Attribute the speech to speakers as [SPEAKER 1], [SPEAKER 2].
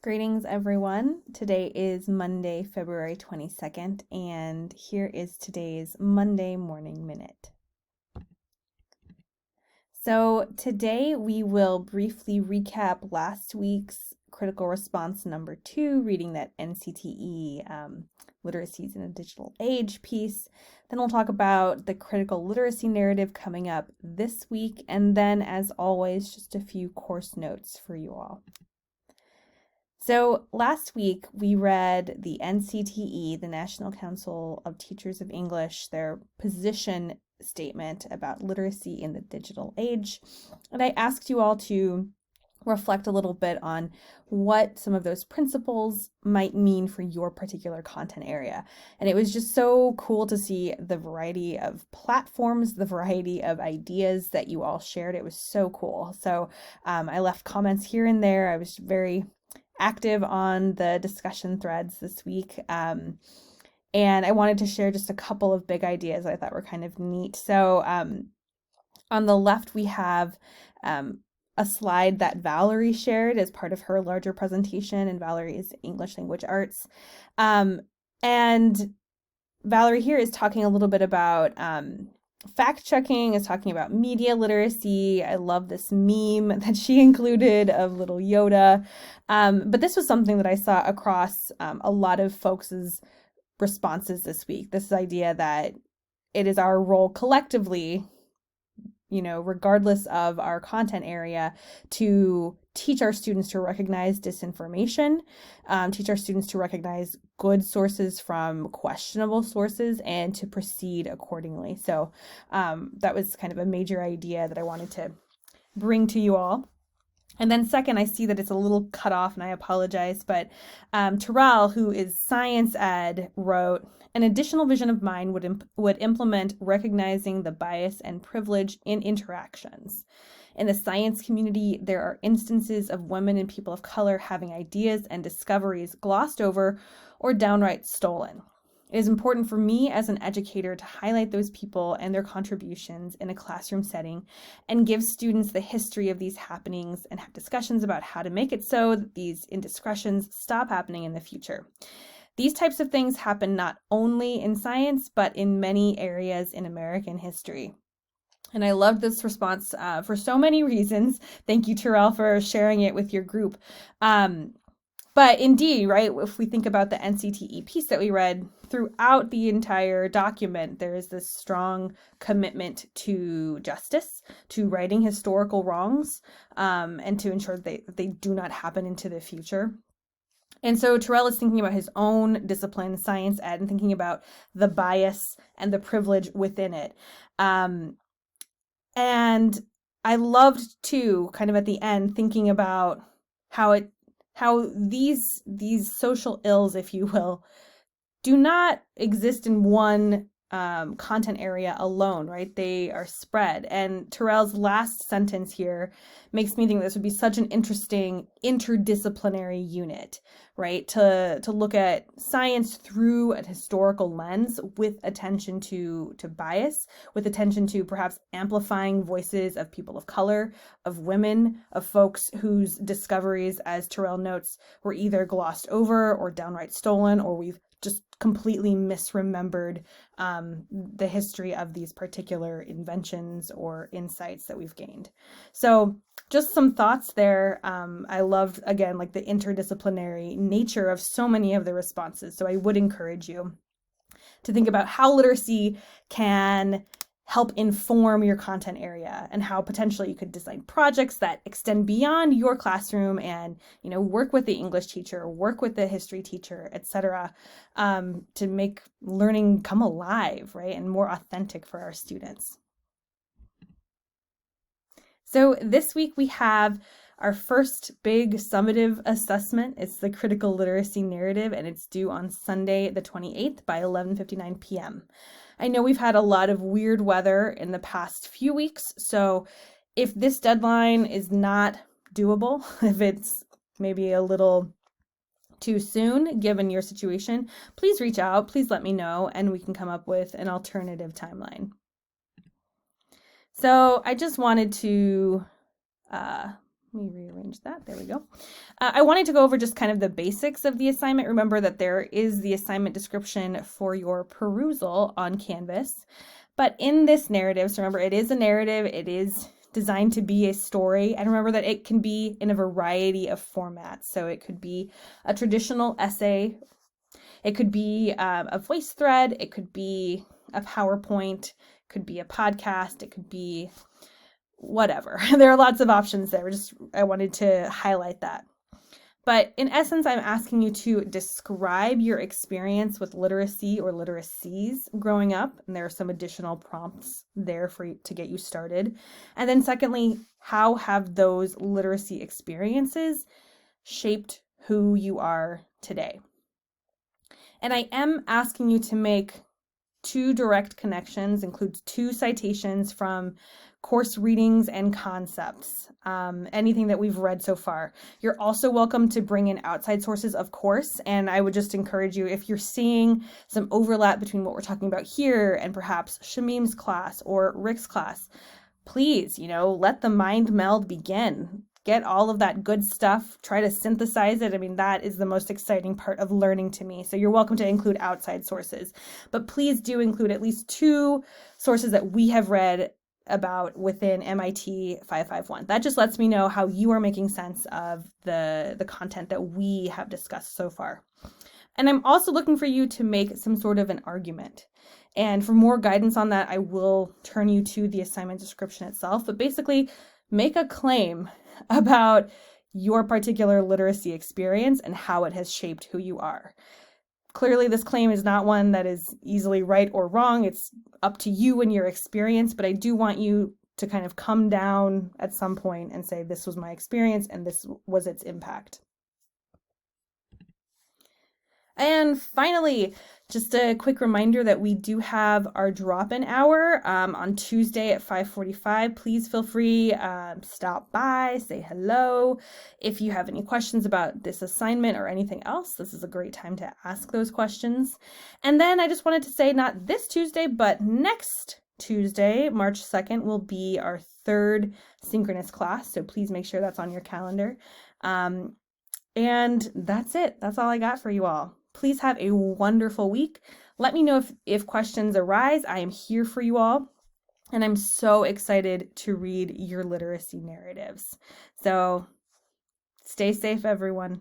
[SPEAKER 1] Greetings, everyone. Today is Monday, February 22nd, and here is today's Monday Morning Minute. So, today we will briefly recap last week's critical response number 2, reading that NCTE Literacies in a Digital Age piece. Then we'll talk about the critical literacy narrative coming up this week, and then, as always, just a few course notes for you all. So last week we read the NCTE, the National Council of Teachers of English, their position statement about literacy in the digital age. And I asked you all to reflect a little bit on what some of those principles might mean for your particular content area. And it was just so cool to see the variety of platforms, the variety of ideas that you all shared. It was so cool. So I left comments here and there. I was very active on the discussion threads this week. And I wanted to share just a couple of big ideas I thought were kind of neat. So on the left, we have a slide that Valerie shared as part of her larger presentation, and Valerie is English Language Arts. And Valerie here is talking a little bit about fact checking, is talking about media literacy. I love this meme that she included of little Yoda. But this was something that I saw across a lot of folks' responses this week. This idea that it is our role collectively, regardless of our content area, to teach our students to recognize disinformation, teach our students to recognize good sources from questionable sources, and to proceed accordingly. So that was kind of a major idea that I wanted to bring to you all. And then second, I see that it's a little cut off, and I apologize, but Terrell, who is science ed, wrote, "An additional vision of mine would implement recognizing the bias and privilege in interactions. In the science community, there are instances of women and people of color having ideas and discoveries glossed over or downright stolen. It is important for me as an educator to highlight those people and their contributions in a classroom setting and give students the history of these happenings and have discussions about how to make it so that these indiscretions stop happening in the future. These types of things happen not only in science, but in many areas in American history." And I loved this response for so many reasons. Thank you, Terrell, for sharing it with your group. But indeed, right, if we think about the NCTE piece that we read, throughout the entire document, there is this strong commitment to justice, to righting historical wrongs, and to ensure that they do not happen into the future. And so Terrell is thinking about his own discipline, science ed, and thinking about the bias and the privilege within it. And I loved too, kind of at the end, thinking about how these social ills, if you will, do not exist in one content area alone, right? They are spread. And Terrell's last sentence here makes me think this would be such an interesting interdisciplinary unit, right? To look at science through a historical lens with attention to bias, with attention to perhaps amplifying voices of people of color, of women, of folks whose discoveries, as Terrell notes, were either glossed over or downright stolen, or we've just completely misremembered the history of these particular inventions or insights that we've gained. So just some thoughts there. I loved, again, like the interdisciplinary nature of so many of the responses. So I would encourage you to think about how literacy can help inform your content area and how potentially you could design projects that extend beyond your classroom and, work with the English teacher, work with the history teacher, etc., to make learning come alive, right, and more authentic for our students. So this week we have our first big summative assessment. It's the critical literacy narrative, and it's due on Sunday the 28th by 11:59 p.m. I know we've had a lot of weird weather in the past few weeks, so if this deadline is not doable, if it's maybe a little too soon given your situation, please reach out, please let me know, and we can come up with an alternative timeline. So I just wanted to Let me rearrange that. There we go. I wanted to go over just kind of the basics of the assignment. Remember that there is the assignment description for your perusal on Canvas. But in this narrative, so remember, it is a narrative. It is designed to be a story. And remember that it can be in a variety of formats. So it could be a traditional essay. It could be a voice thread. It could be a PowerPoint. It could be a podcast. It could be whatever. There are lots of options there. I wanted to highlight that. But in essence, I'm asking you to describe your experience with literacy or literacies growing up. And there are some additional prompts there for you to get you started. And then secondly, how have those literacy experiences shaped who you are today? And I am asking you to make 2 direct connections, includes 2 citations from course readings and concepts, anything that we've read so far. You're also welcome to bring in outside sources, of course, and I would just encourage you, if you're seeing some overlap between what we're talking about here and perhaps Shamim's class or Rick's class, please, let the mind meld begin. Get all of that good stuff, try to synthesize it. I mean, that is the most exciting part of learning to me. So you're welcome to include outside sources, but please do include at least 2 sources that we have read about within MIT 551. That just lets me know how you are making sense of the content that we have discussed so far. And I'm also looking for you to make some sort of an argument. And for more guidance on that, I will turn you to the assignment description itself. But basically, make a claim about your particular literacy experience and how it has shaped who you are. Clearly, this claim is not one that is easily right or wrong. It's up to you and your experience, but I do want you to kind of come down at some point and say, this was my experience and this was its impact. And finally, just a quick reminder that we do have our drop-in hour on Tuesday at 5:45. Please feel free, stop by, say hello. If you have any questions about this assignment or anything else, this is a great time to ask those questions. And then I just wanted to say, not this Tuesday, but next Tuesday, March 2nd, will be our 3rd synchronous class. So please make sure that's on your calendar. And that's it. That's all I got for you all. Please have a wonderful week. Let me know if questions arise. I am here for you all. And I'm so excited to read your literacy narratives. So stay safe, everyone.